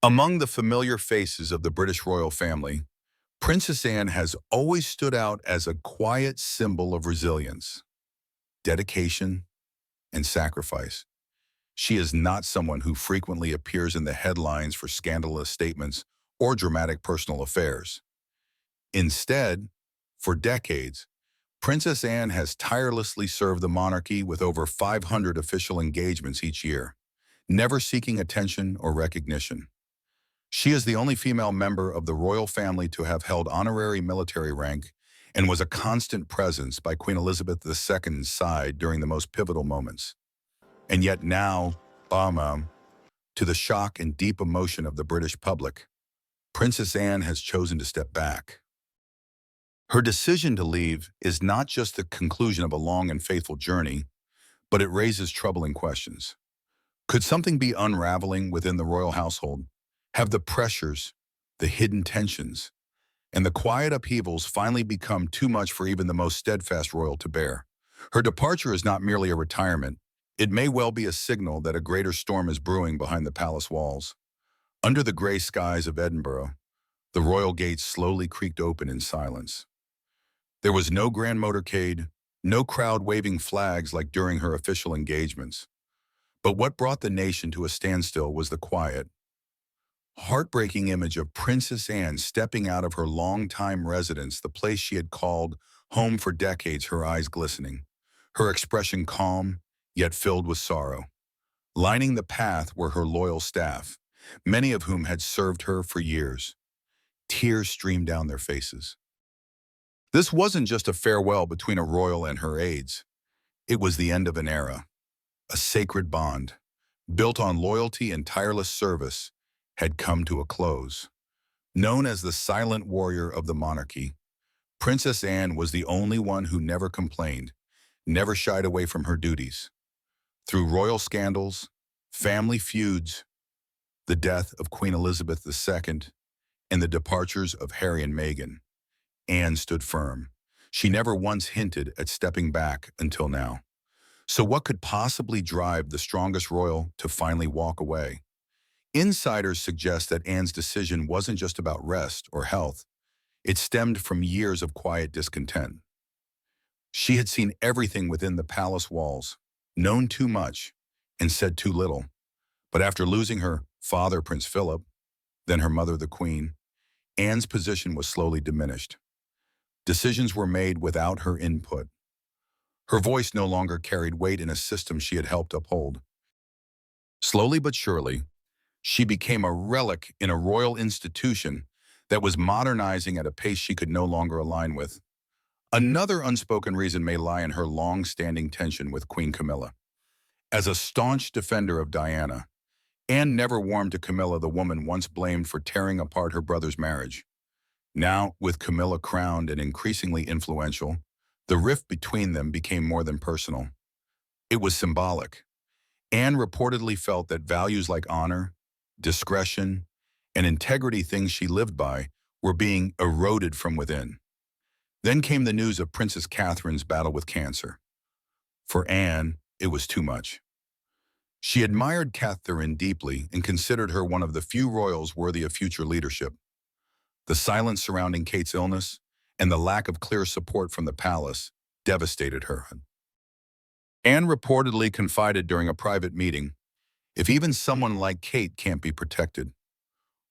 Among the familiar faces of the British royal family, Princess Anne has always stood out as a quiet symbol of resilience, dedication, and sacrifice. She is not someone who frequently appears in the headlines for scandalous statements or dramatic personal affairs. Instead, for decades, Princess Anne has tirelessly served the monarchy with over 500 official engagements each year, never seeking attention or recognition. She is the only female member of the royal family to have held honorary military rank and was a constant presence by Queen Elizabeth II's side during the most pivotal moments. And yet now, to the shock and deep emotion of the British public, Princess Anne has chosen to step back. Her decision to leave is not just the conclusion of a long and faithful journey, but it raises troubling questions. Could something be unraveling within the royal household? Have the pressures, the hidden tensions, and the quiet upheavals finally become too much for even the most steadfast royal to bear? Her departure is not merely a retirement. It may well be a signal that a greater storm is brewing behind the palace walls. Under the gray skies of Edinburgh, the royal gates slowly creaked open in silence. There was no grand motorcade, no crowd waving flags like during her official engagements. But what brought the nation to a standstill was the quiet, heartbreaking image of Princess Anne stepping out of her longtime residence, the place she had called home for decades, her eyes glistening, her expression calm, yet filled with sorrow. Lining the path were her loyal staff, many of whom had served her for years. Tears streamed down their faces. This wasn't just a farewell between a royal and her aides. It was the end of an era. A sacred bond, built on loyalty and tireless service, had come to a close. Known as the silent warrior of the monarchy, Princess Anne was the only one who never complained, never shied away from her duties. Through royal scandals, family feuds, the death of Queen Elizabeth II, and the departures of Harry and Meghan, Anne stood firm. She never once hinted at stepping back until now. So what could possibly drive the strongest royal to finally walk away? Insiders suggest that Anne's decision wasn't just about rest or health. It stemmed from years of quiet discontent. She had seen everything within the palace walls, known too much, and said too little. But after losing her father, Prince Philip, then her mother, the Queen, Anne's position was slowly diminished. Decisions were made without her input. Her voice no longer carried weight in a system she had helped uphold. Slowly but surely, she became a relic in a royal institution that was modernizing at a pace she could no longer align with. Another unspoken reason may lie in her long-standing tension with Queen Camilla. As a staunch defender of Diana, Anne never warmed to Camilla, the woman once blamed for tearing apart her brother's marriage. Now, with Camilla crowned and increasingly influential, the rift between them became more than personal. It was symbolic. Anne reportedly felt that values like honor, discretion, and integrity, things she lived by, were being eroded from within. Then came the news of Princess Catherine's battle with cancer. For Anne, it was too much. She admired Catherine deeply and considered her one of the few royals worthy of future leadership. The silence surrounding Kate's illness and the lack of clear support from the palace devastated her. Anne reportedly confided during a private meeting, "If even someone like Kate can't be protected,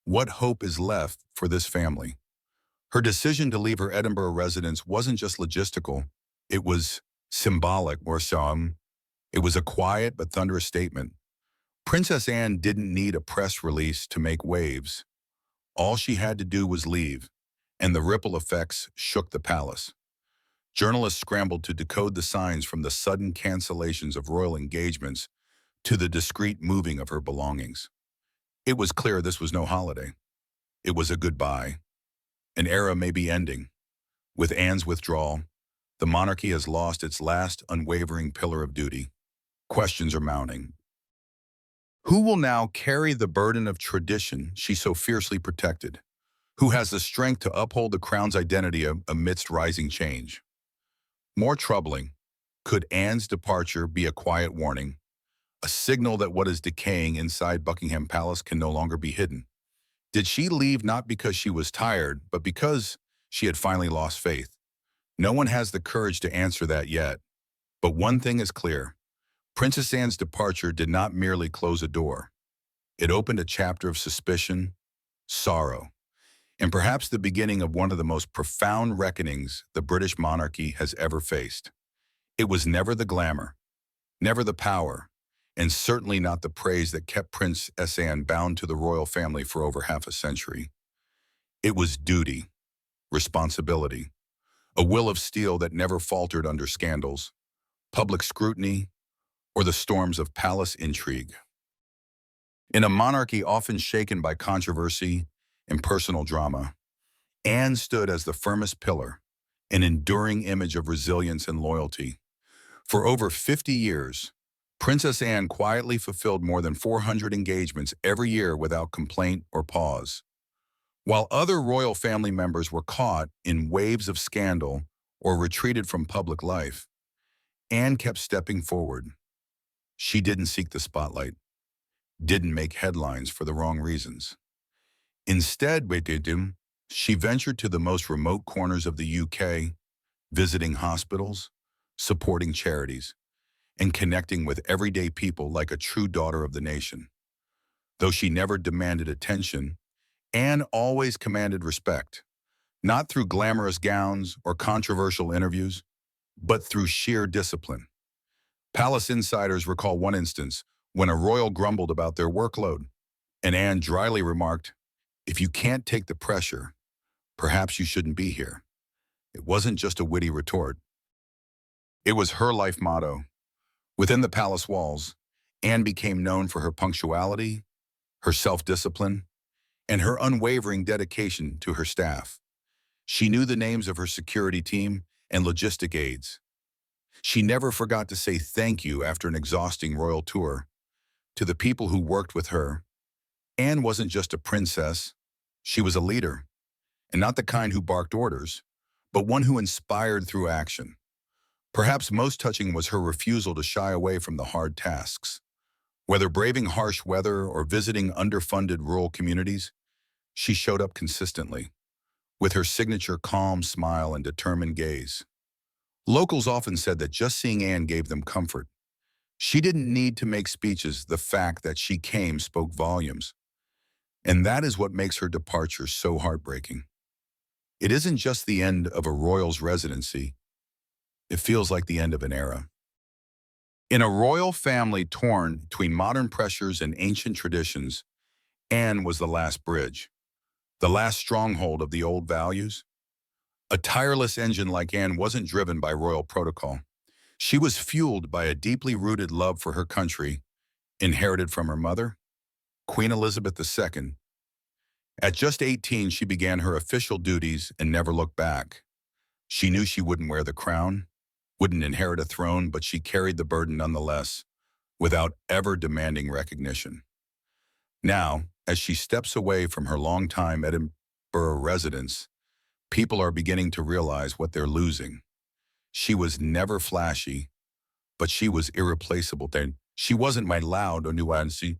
what hope is left for this family?" Her decision to leave her Edinburgh residence wasn't just logistical, it was symbolic, or some. It was a quiet but thunderous statement. Princess Anne didn't need a press release to make waves. All she had to do was leave, and the ripple effects shook the palace. Journalists scrambled to decode the signs, from the sudden cancellations of royal engagements to the discreet moving of her belongings. It was clear this was no holiday. It was a goodbye. An era may be ending. With Anne's withdrawal, the monarchy has lost its last unwavering pillar of duty. Questions are mounting. Who will now carry the burden of tradition she so fiercely protected? Who has the strength to uphold the crown's identity amidst rising change? More troubling, could Anne's departure be a quiet warning, a signal that what is decaying inside Buckingham Palace can no longer be hidden? Did she leave not because she was tired, but because she had finally lost faith? No one has the courage to answer that yet. But one thing is clear. Princess Anne's departure did not merely close a door. It opened a chapter of suspicion, sorrow, and perhaps the beginning of one of the most profound reckonings the British monarchy has ever faced. It was never the glamour, never the power, and certainly not the praise that kept Princess Anne bound to the royal family for over half a century. It was duty, responsibility, a will of steel that never faltered under scandals, public scrutiny, or the storms of palace intrigue. In a monarchy often shaken by controversy and personal drama, Anne stood as the firmest pillar, an enduring image of resilience and loyalty. For over 50 years, Princess Anne quietly fulfilled more than 400 engagements every year without complaint or pause. While other royal family members were caught in waves of scandal or retreated from public life, Anne kept stepping forward. She didn't seek the spotlight, didn't make headlines for the wrong reasons. Instead, she ventured to the most remote corners of the UK, visiting hospitals, supporting charities, and connecting with everyday people like a true daughter of the nation. Though she never demanded attention, Anne always commanded respect, not through glamorous gowns or controversial interviews, but through sheer discipline. Palace insiders recall one instance when a royal grumbled about their workload, and Anne dryly remarked, "If you can't take the pressure, perhaps you shouldn't be here." It wasn't just a witty retort. It was her life motto. Within the palace walls, Anne became known for her punctuality, her self-discipline, and her unwavering dedication to her staff. She knew the names of her security team and logistic aides. She never forgot to say thank you after an exhausting royal tour. To the people who worked with her, Anne wasn't just a princess, she was a leader, and not the kind who barked orders, but one who inspired through action. Perhaps most touching was her refusal to shy away from the hard tasks. Whether braving harsh weather or visiting underfunded rural communities, she showed up consistently, with her signature calm smile and determined gaze. Locals often said that just seeing Anne gave them comfort. She didn't need to make speeches. The fact that she came spoke volumes. And that is what makes her departure so heartbreaking. It isn't just the end of a royal's residency. It feels like the end of an era. In a royal family torn between modern pressures and ancient traditions, Anne was the last bridge, the last stronghold of the old values. A tireless engine like Anne wasn't driven by royal protocol. She was fueled by a deeply rooted love for her country, inherited from her mother, Queen Elizabeth II. At just 18, she began her official duties and never looked back. She knew she wouldn't wear the crown, wouldn't inherit a throne, but she carried the burden nonetheless, without ever demanding recognition. Now, as she steps away from her longtime Edinburgh residence, people are beginning to realize what they're losing. She was never flashy, but she was irreplaceable. She wasn't my loud or nuancey,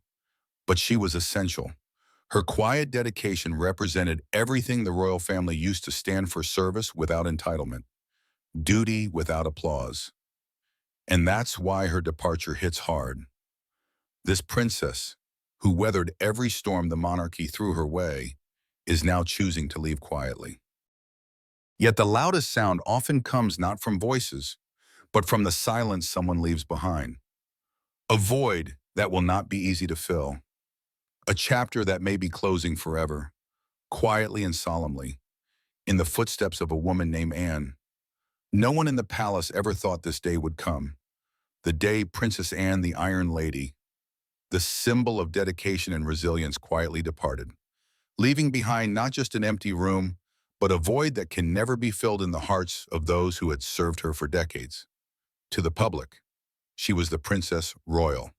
but she was essential. Her quiet dedication represented everything the royal family used to stand for: service without entitlement, duty without applause. And that's why her departure hits hard. This princess, who weathered every storm the monarchy threw her way, is now choosing to leave quietly. Yet the loudest sound often comes not from voices, but from the silence someone leaves behind. A void that will not be easy to fill. A chapter that may be closing forever, quietly and solemnly, in the footsteps of a woman named Anne. No one in the palace ever thought this day would come. The day Princess Anne, the Iron Lady, the symbol of dedication and resilience, quietly departed, leaving behind not just an empty room, but a void that can never be filled in the hearts of those who had served her for decades. To the public, she was the Princess Royal,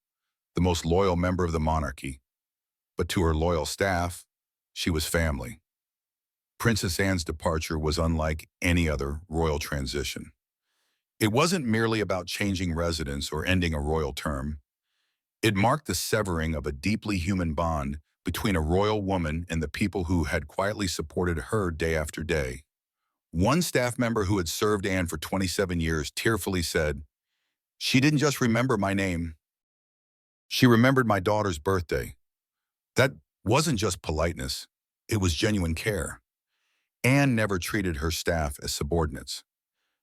the most loyal member of the monarchy. But to her loyal staff, she was family. Princess Anne's departure was unlike any other royal transition. It wasn't merely about changing residence or ending a royal term. It marked the severing of a deeply human bond between a royal woman and the people who had quietly supported her day after day. One staff member who had served Anne for 27 years tearfully said, "She didn't just remember my name, she remembered my daughter's birthday." That wasn't just politeness, it was genuine care. Anne never treated her staff as subordinates.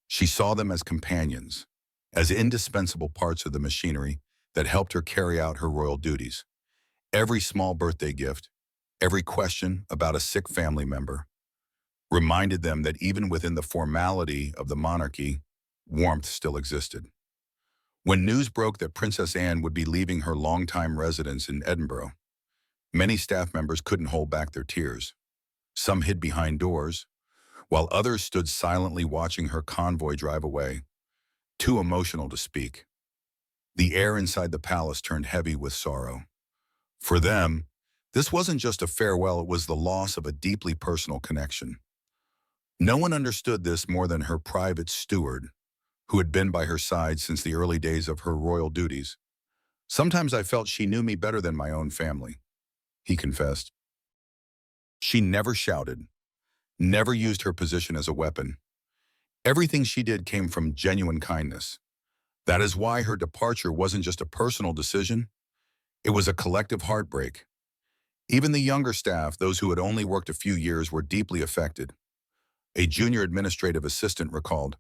She saw them as companions, as indispensable parts of the machinery that helped her carry out her royal duties. Every small birthday gift, every question about a sick family member, reminded them that even within the formality of the monarchy, warmth still existed. When news broke that Princess Anne would be leaving her longtime residence in Edinburgh, many staff members couldn't hold back their tears. Some hid behind doors, while others stood silently watching her convoy drive away, too emotional to speak. The air inside the palace turned heavy with sorrow. For them, this wasn't just a farewell, it was the loss of a deeply personal connection. No one understood this more than her private steward, who had been by her side since the early days of her royal duties. "Sometimes I felt she knew me better than my own family," he confessed. She never shouted, never used her position as a weapon. Everything she did came from genuine kindness. That is why her departure wasn't just a personal decision, it was a collective heartbreak. Even the younger staff, those who had only worked a few years, were deeply affected. A junior administrative assistant recalled,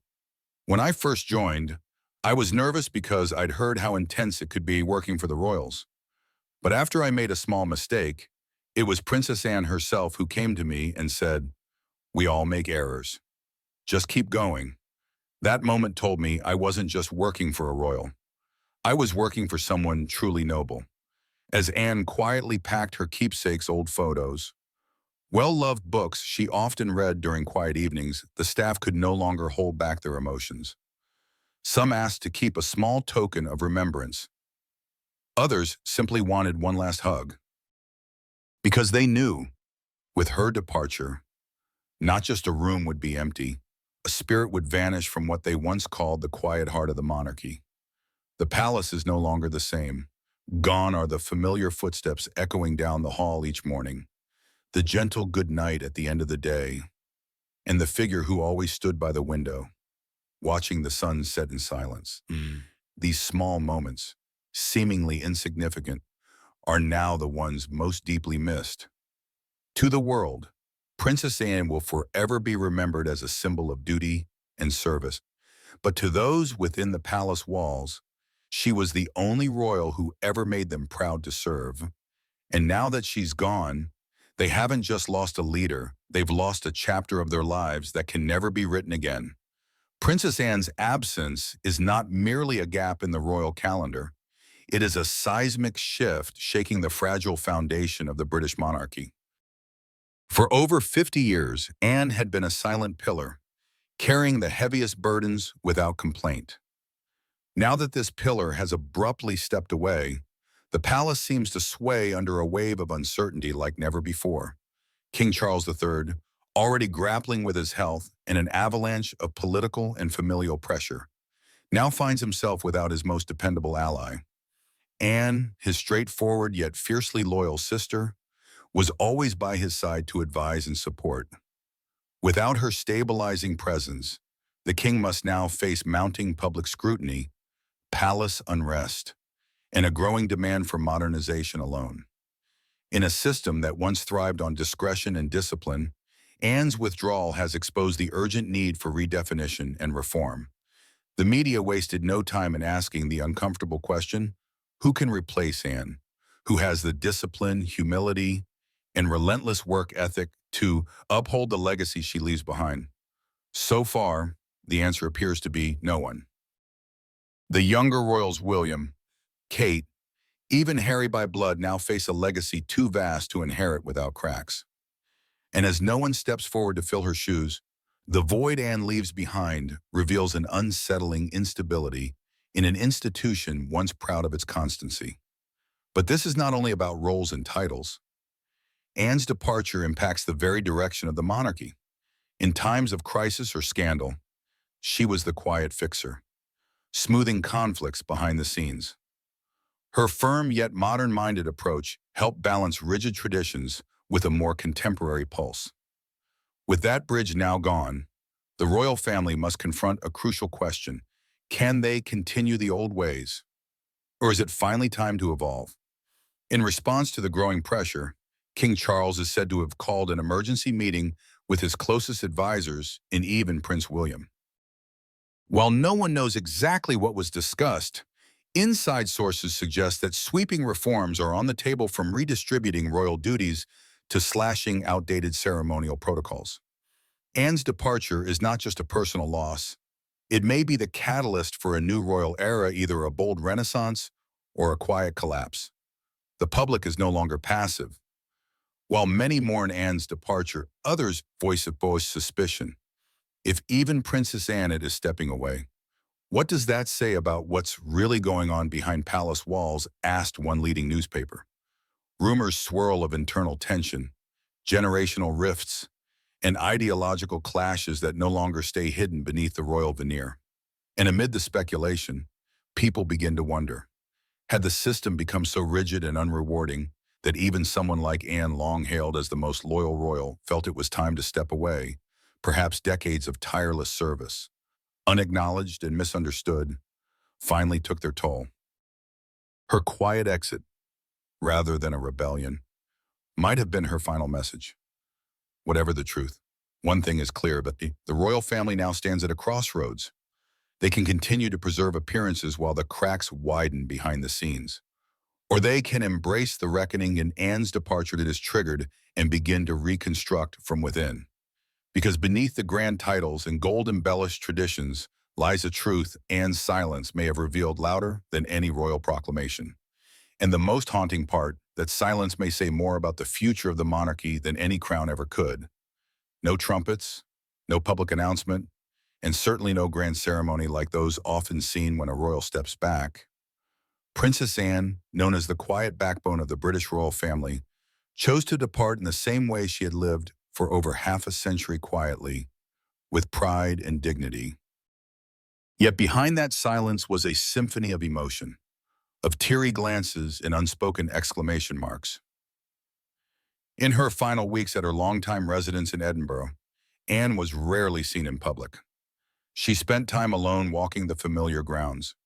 "When I first joined, I was nervous because I'd heard how intense it could be working for the royals. But after I made a small mistake, it was Princess Anne herself who came to me and said, 'We all make errors. Just keep going.' That moment told me I wasn't just working for a royal. I was working for someone truly noble." As Anne quietly packed her keepsake's old photos, well-loved books she often read during quiet evenings, the staff could no longer hold back their emotions. Some asked to keep a small token of remembrance. Others simply wanted one last hug. Because they knew, with her departure, not just a room would be empty, a spirit would vanish from what they once called the quiet heart of the monarchy. The palace is no longer the same. Gone are the familiar footsteps echoing down the hall each morning, the gentle good night at the end of the day, and the figure who always stood by the window, watching the sun set in silence. These small moments, seemingly insignificant, are now the ones most deeply missed. To the world, Princess Anne will forever be remembered as a symbol of duty and service. But to those within the palace walls, she was the only royal who ever made them proud to serve. And now that she's gone, they haven't just lost a leader, they've lost a chapter of their lives that can never be written again. Princess Anne's absence is not merely a gap in the royal calendar. It is a seismic shift shaking the fragile foundation of the British monarchy. For over 50 years, Anne had been a silent pillar, carrying the heaviest burdens without complaint. Now that this pillar has abruptly stepped away, the palace seems to sway under a wave of uncertainty like never before. King Charles III, already grappling with his health and an avalanche of political and familial pressure, now finds himself without his most dependable ally. Anne, his straightforward yet fiercely loyal sister, was always by his side to advise and support. Without her stabilizing presence, the king must now face mounting public scrutiny, palace unrest, and a growing demand for modernization alone. In a system that once thrived on discretion and discipline, Anne's withdrawal has exposed the urgent need for redefinition and reform. The media wasted no time in asking the uncomfortable question, who can replace Anne? Who has the discipline, humility, and relentless work ethic to uphold the legacy she leaves behind? So far, the answer appears to be no one. The younger royals William, Kate, even Harry by blood now face a legacy too vast to inherit without cracks. And as no one steps forward to fill her shoes, the void Anne leaves behind reveals an unsettling instability in an institution once proud of its constancy. But this is not only about roles and titles. Anne's departure impacts the very direction of the monarchy. In times of crisis or scandal, she was the quiet fixer, smoothing conflicts behind the scenes. Her firm yet modern-minded approach help balance rigid traditions with a more contemporary pulse. With that bridge now gone, the royal family must confront a crucial question. Can they continue the old ways, or is it finally time to evolve? In response to the growing pressure, King Charles is said to have called an emergency meeting with his closest advisors and even Prince William. While no one knows exactly what was discussed, inside sources suggest that sweeping reforms are on the table, from redistributing royal duties to slashing outdated ceremonial protocols. Anne's departure is not just a personal loss. It may be the catalyst for a new royal era, either a bold renaissance or a quiet collapse. The public is no longer passive. While many mourn Anne's departure, others voice suspicion. If even Princess Anne is stepping away, what does that say about what's really going on behind palace walls? Asked one leading newspaper. Rumors swirl of internal tension, generational rifts, and ideological clashes that no longer stay hidden beneath the royal veneer. And amid the speculation, people begin to wonder, had the system become so rigid and unrewarding that even someone like Anne, long hailed as the most loyal royal, felt it was time to step away? Perhaps decades of tireless service, unacknowledged and misunderstood, finally took their toll. Her quiet exit, rather than a rebellion, might have been her final message. Whatever the truth, one thing is clear, but the royal family now stands at a crossroads. They can continue to preserve appearances while the cracks widen behind the scenes, or they can embrace the reckoning in Anne's departure that is triggered and begin to reconstruct from within. Because beneath the grand titles and gold-embellished traditions lies a truth Anne's silence may have revealed louder than any royal proclamation. And the most haunting part, that silence may say more about the future of the monarchy than any crown ever could. No trumpets, no public announcement, and certainly no grand ceremony like those often seen when a royal steps back. Princess Anne, known as the quiet backbone of the British royal family, chose to depart in the same way she had lived for over half a century, quietly, with pride and dignity. Yet behind that silence was a symphony of emotion, of teary glances and unspoken exclamation marks. In her final weeks at her longtime residence in Edinburgh, Anne was rarely seen in public. She spent time alone walking the familiar grounds,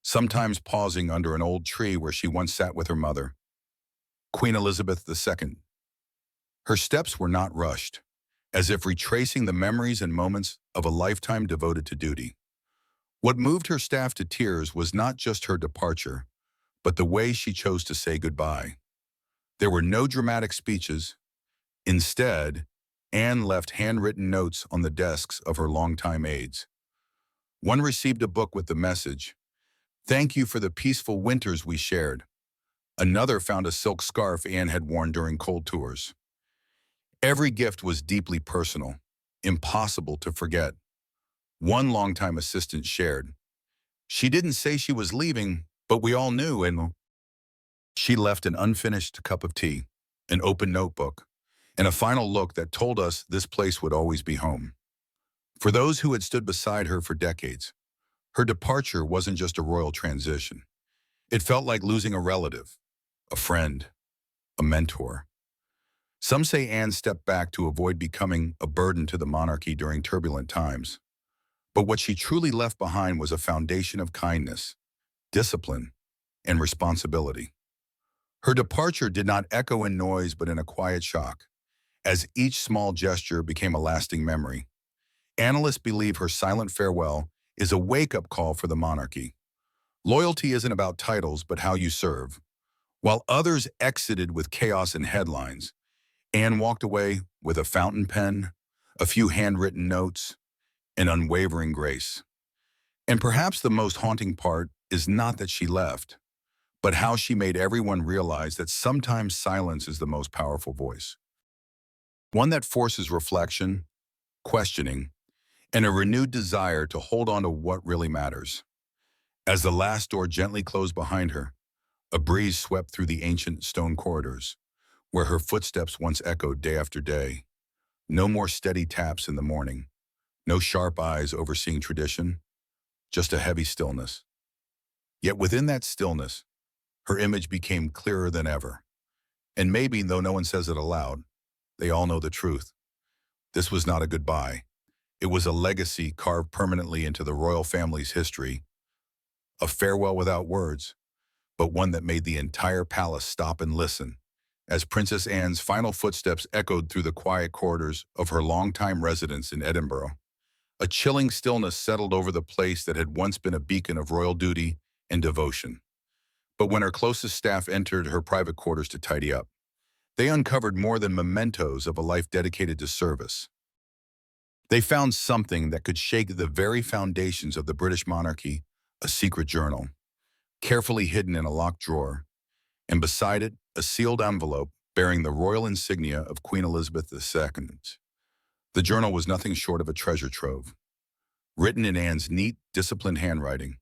sometimes pausing under an old tree where she once sat with her mother, Queen Elizabeth II. Her steps were not rushed, as if retracing the memories and moments of a lifetime devoted to duty. What moved her staff to tears was not just her departure, but the way she chose to say goodbye. There were no dramatic speeches. Instead, Anne left handwritten notes on the desks of her longtime aides. One received a book with the message, "Thank you for the peaceful winters we shared." Another found a silk scarf Anne had worn during cold tours. Every gift was deeply personal, impossible to forget. One longtime assistant shared, "She didn't say she was leaving, but we all knew, and she left an unfinished cup of tea, an open notebook, and a final look that told us this place would always be home." For those who had stood beside her for decades, her departure wasn't just a royal transition. It felt like losing a relative, a friend, a mentor. Some say Anne stepped back to avoid becoming a burden to the monarchy during turbulent times. But what she truly left behind was a foundation of kindness, discipline, and responsibility. Her departure did not echo in noise but in a quiet shock, as each small gesture became a lasting memory. Analysts believe her silent farewell is a wake-up call for the monarchy. Loyalty isn't about titles but how you serve. While others exited with chaos and headlines, Anne walked away with a fountain pen, a few handwritten notes, and unwavering grace. And perhaps the most haunting part is not that she left, but how she made everyone realize that sometimes silence is the most powerful voice. One that forces reflection, questioning, and a renewed desire to hold on to what really matters. As the last door gently closed behind her, a breeze swept through the ancient stone corridors, where her footsteps once echoed day after day. No more steady taps in the morning, no sharp eyes overseeing tradition, just a heavy stillness. Yet within that stillness, her image became clearer than ever. And maybe, though no one says it aloud, they all know the truth. This was not a goodbye. It was a legacy carved permanently into the royal family's history, a farewell without words, but one that made the entire palace stop and listen as Princess Anne's final footsteps echoed through the quiet corridors of her longtime residence in Edinburgh. A chilling stillness settled over the place that had once been a beacon of royal duty and devotion. But when her closest staff entered her private quarters to tidy up, they uncovered more than mementos of a life dedicated to service. They found something that could shake the very foundations of the British monarchy, a secret journal, carefully hidden in a locked drawer, and beside it, a sealed envelope bearing the royal insignia of Queen Elizabeth II. The journal was nothing short of a treasure trove. Written in Anne's neat, disciplined handwriting,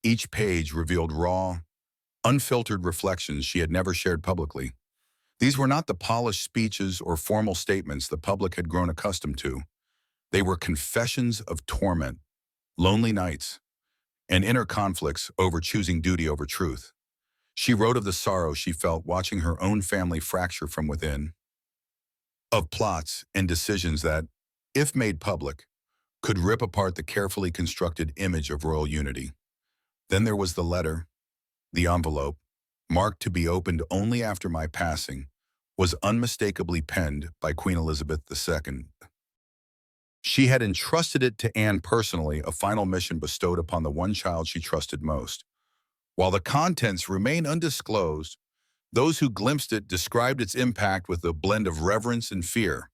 each page revealed raw, unfiltered reflections she had never shared publicly. These were not the polished speeches or formal statements the public had grown accustomed to. They were confessions of torment, lonely nights, and inner conflicts over choosing duty over truth. She wrote of the sorrow she felt watching her own family fracture from within, of plots and decisions that, if made public, could rip apart the carefully constructed image of royal unity. Then there was the letter. The envelope, marked to be opened only after my passing, was unmistakably penned by Queen Elizabeth II. She had entrusted it to Anne personally, a final mission bestowed upon the one child she trusted most. While the contents remain undisclosed, those who glimpsed it described its impact with a blend of reverence and fear.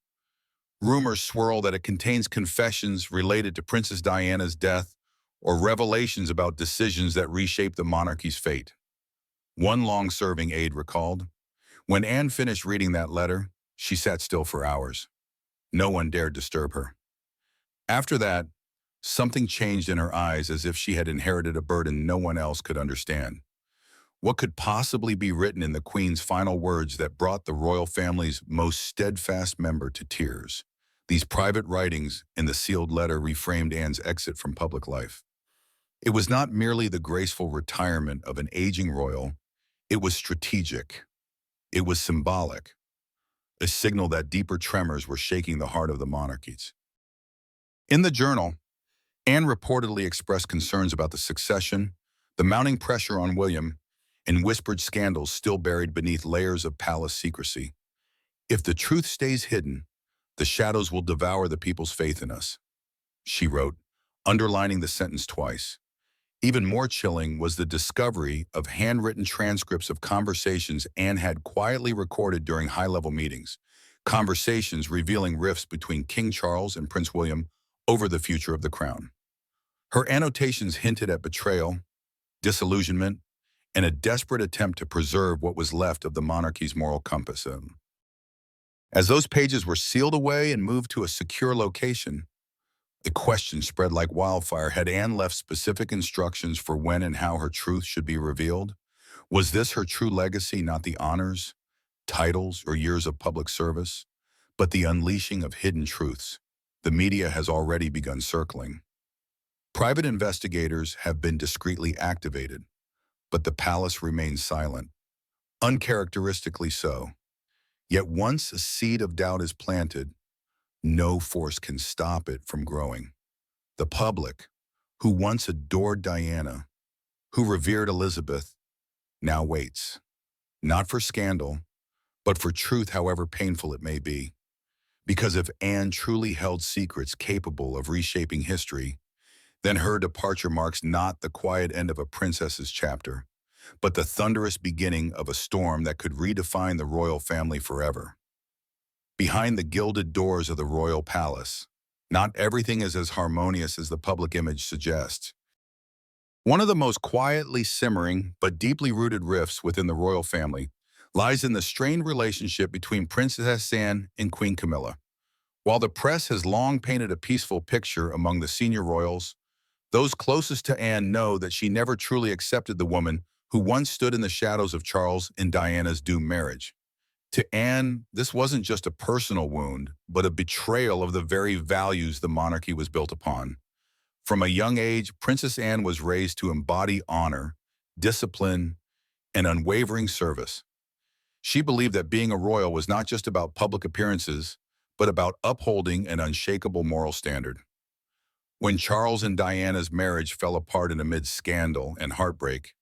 Rumors swirl that it contains confessions related to Princess Diana's death or revelations about decisions that reshaped the monarchy's fate. One long-serving aide recalled, "When Anne finished reading that letter, she sat still for hours. No one dared disturb her. After that, something changed in her eyes as if she had inherited a burden no one else could understand. What could possibly be written in the Queen's final words that brought the royal family's most steadfast member to tears? These private writings in the sealed letter reframed Anne's exit from public life. It was not merely the graceful retirement of an aging royal, it was strategic. It was symbolic, a signal that deeper tremors were shaking the heart of the monarchies. In the journal, Anne reportedly expressed concerns about the succession, the mounting pressure on William, and whispered scandals still buried beneath layers of palace secrecy. "If the truth stays hidden, the shadows will devour the people's faith in us," she wrote, underlining the sentence twice. Even more chilling was the discovery of handwritten transcripts of conversations Anne had quietly recorded during high-level meetings, conversations revealing rifts between King Charles and Prince William over the future of the crown. Her annotations hinted at betrayal, disillusionment, and a desperate attempt to preserve what was left of the monarchy's moral compass. As those pages were sealed away and moved to a secure location, the question spread like wildfire. Had Anne left specific instructions for when and how her truth should be revealed? Was this her true legacy, not the honors, titles, or years of public service, but the unleashing of hidden truths? The media has already begun circling. Private investigators have been discreetly activated, but the palace remains silent, uncharacteristically so. Yet once a seed of doubt is planted, no force can stop it from growing. The public, who once adored Diana, who revered Elizabeth, now waits, not for scandal, but for truth, however painful it may be. Because if Anne truly held secrets capable of reshaping history, then her departure marks not the quiet end of a princess's chapter, but the thunderous beginning of a storm that could redefine the royal family forever. Behind the gilded doors of the royal palace, not everything is as harmonious as the public image suggests. One of the most quietly simmering but deeply rooted rifts within the royal family lies in the strained relationship between Princess Anne and Queen Camilla. While the press has long painted a peaceful picture among the senior royals, those closest to Anne know that she never truly accepted the woman who once stood in the shadows of Charles and Diana's doomed marriage. To Anne, this wasn't just a personal wound, but a betrayal of the very values the monarchy was built upon. From a young age, Princess Anne was raised to embody honor, discipline, and unwavering service. She believed that being a royal was not just about public appearances, but about upholding an unshakable moral standard. When Charles and Diana's marriage fell apart amid scandal and heartbreak,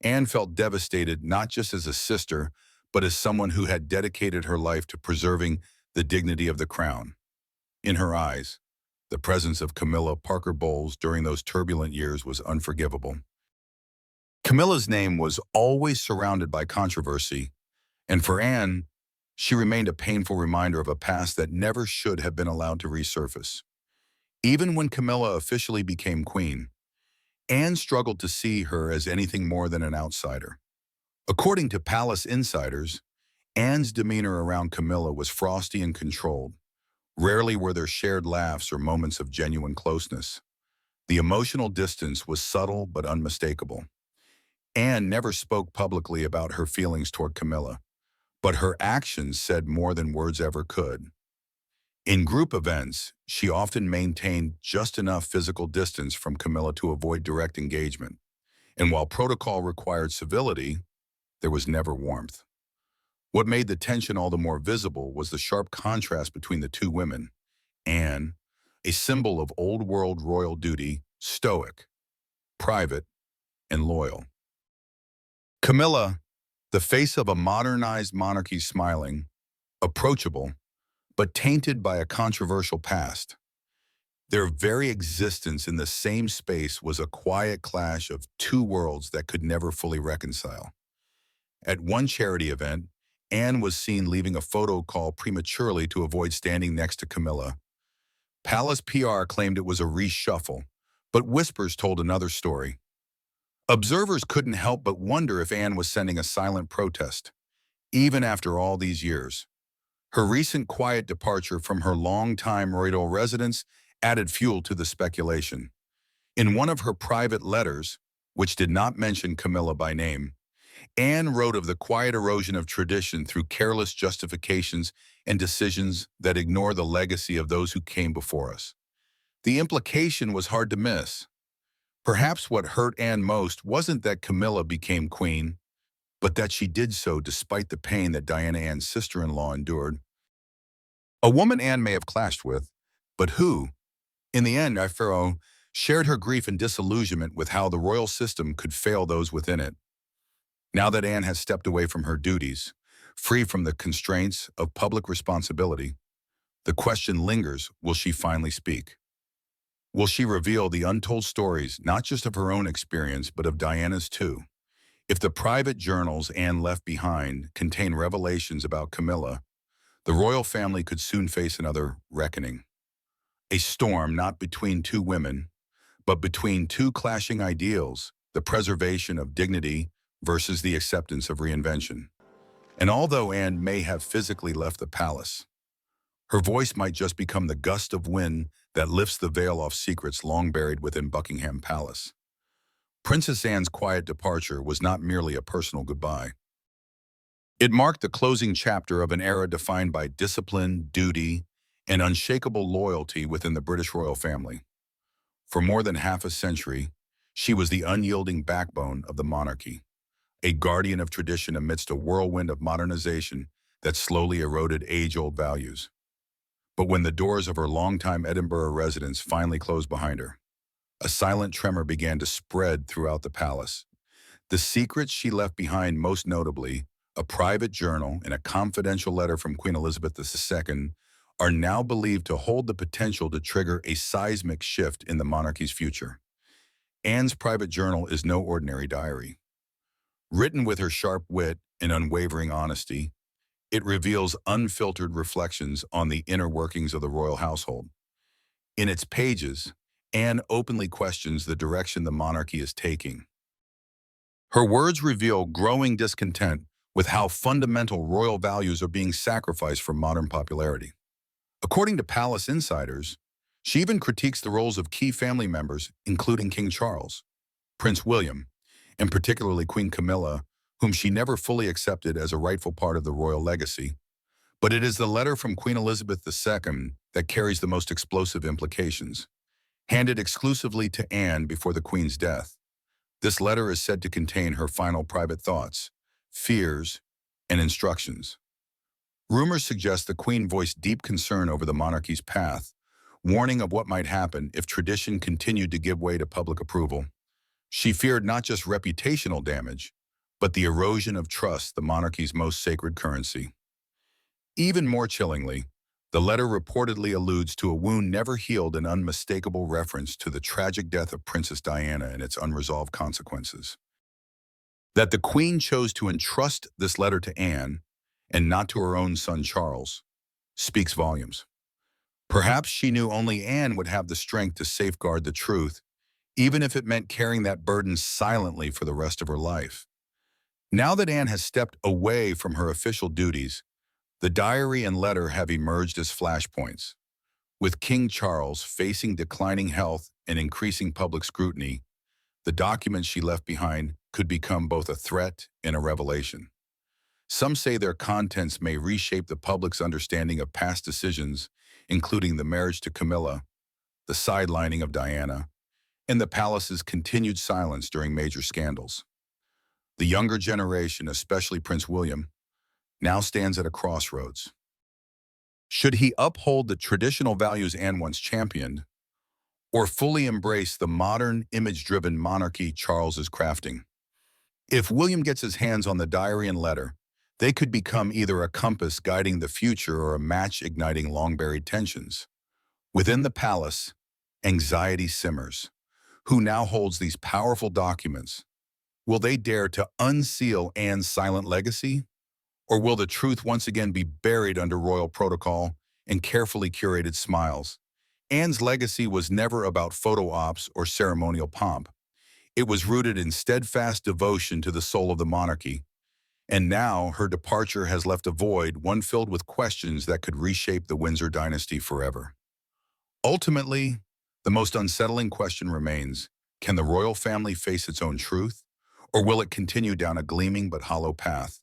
Anne felt devastated not just as a sister, but as someone who had dedicated her life to preserving the dignity of the crown. In her eyes, the presence of Camilla Parker Bowles during those turbulent years was unforgivable. Camilla's name was always surrounded by controversy, and for Anne, she remained a painful reminder of a past that never should have been allowed to resurface. Even when Camilla officially became queen, Anne struggled to see her as anything more than an outsider. According to palace insiders, Anne's demeanor around Camilla was frosty and controlled. Rarely were there shared laughs or moments of genuine closeness. The emotional distance was subtle but unmistakable. Anne never spoke publicly about her feelings toward Camilla, but her actions said more than words ever could. In group events, she often maintained just enough physical distance from Camilla to avoid direct engagement. And while protocol required civility, there was never warmth. What made the tension all the more visible was the sharp contrast between the two women. Anne, a symbol of old-world royal duty, stoic, private, and loyal. Camilla, the face of a modernized monarchy, smiling, approachable, but tainted by a controversial past. Their very existence in the same space was a quiet clash of two worlds that could never fully reconcile. At one charity event, Anne was seen leaving a photo call prematurely to avoid standing next to Camilla. Palace PR claimed it was a reshuffle, but whispers told another story. Observers couldn't help but wonder if Anne was sending a silent protest, even after all these years. Her recent quiet departure from her longtime royal residence added fuel to the speculation. In one of her private letters, which did not mention Camilla by name, Anne wrote of the quiet erosion of tradition through careless justifications and decisions that ignore the legacy of those who came before us. The implication was hard to miss. Perhaps what hurt Anne most wasn't that Camilla became queen, but that she did so despite the pain that Diana, Anne's sister-in-law, endured. A woman Anne may have clashed with, but who, in the end, Pharaoh, shared her grief and disillusionment with how the royal system could fail those within it. Now that Anne has stepped away from her duties, free from the constraints of public responsibility, the question lingers, will she finally speak? Will she reveal the untold stories, not just of her own experience, but of Diana's too? If the private journals Anne left behind contain revelations about Camilla, the royal family could soon face another reckoning. A storm not between two women, but between two clashing ideals, the preservation of dignity versus the acceptance of reinvention. And although Anne may have physically left the palace, her voice might just become the gust of wind that lifts the veil off secrets long buried within Buckingham Palace. Princess Anne's quiet departure was not merely a personal goodbye. It marked the closing chapter of an era defined by discipline, duty, and unshakable loyalty within the British royal family. For more than half a century, she was the unyielding backbone of the monarchy, a guardian of tradition amidst a whirlwind of modernization that slowly eroded age-old values. But when the doors of her longtime Edinburgh residence finally closed behind her, a silent tremor began to spread throughout the palace. The secrets she left behind, most notably a private journal and a confidential letter from Queen Elizabeth II, are now believed to hold the potential to trigger a seismic shift in the monarchy's future. Anne's private journal is no ordinary diary. Written with her sharp wit and unwavering honesty, it reveals unfiltered reflections on the inner workings of the royal household. In its pages, Anne openly questions the direction the monarchy is taking. Her words reveal growing discontent with how fundamental royal values are being sacrificed for modern popularity. According to palace insiders, she even critiques the roles of key family members, including King Charles, Prince William, and particularly Queen Camilla, whom she never fully accepted as a rightful part of the royal legacy. But it is the letter from Queen Elizabeth II that carries the most explosive implications. Handed exclusively to Anne before the Queen's death, this letter is said to contain her final private thoughts, fears, and instructions. Rumors suggest the Queen voiced deep concern over the monarchy's path, warning of what might happen if tradition continued to give way to public approval. She feared not just reputational damage, but the erosion of trust, the monarchy's most sacred currency. Even more chillingly, the letter reportedly alludes to a wound never healed, an unmistakable reference to the tragic death of Princess Diana and its unresolved consequences. That the Queen chose to entrust this letter to Anne, and not to her own son Charles, speaks volumes. Perhaps she knew only Anne would have the strength to safeguard the truth, even if it meant carrying that burden silently for the rest of her life. Now that Anne has stepped away from her official duties, the diary and letter have emerged as flashpoints. With King Charles facing declining health and increasing public scrutiny, the documents she left behind could become both a threat and a revelation. Some say their contents may reshape the public's understanding of past decisions, including the marriage to Camilla, the sidelining of Diana, and the palace's continued silence during major scandals. The younger generation, especially Prince William, now stands at a crossroads. Should he uphold the traditional values Anne once championed, or fully embrace the modern, image-driven monarchy Charles is crafting? If William gets his hands on the diary and letter, they could become either a compass guiding the future or a match igniting long-buried tensions. Within the palace, anxiety simmers. Who now holds these powerful documents? Will they dare to unseal Anne's silent legacy? Or will the truth once again be buried under royal protocol and carefully curated smiles? Anne's legacy was never about photo ops or ceremonial pomp. It was rooted in steadfast devotion to the soul of the monarchy. And now her departure has left a void, one filled with questions that could reshape the Windsor dynasty forever. Ultimately, the most unsettling question remains: can the royal family face its own truth, or will it continue down a gleaming but hollow path,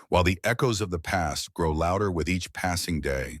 while the echoes of the past grow louder with each passing day?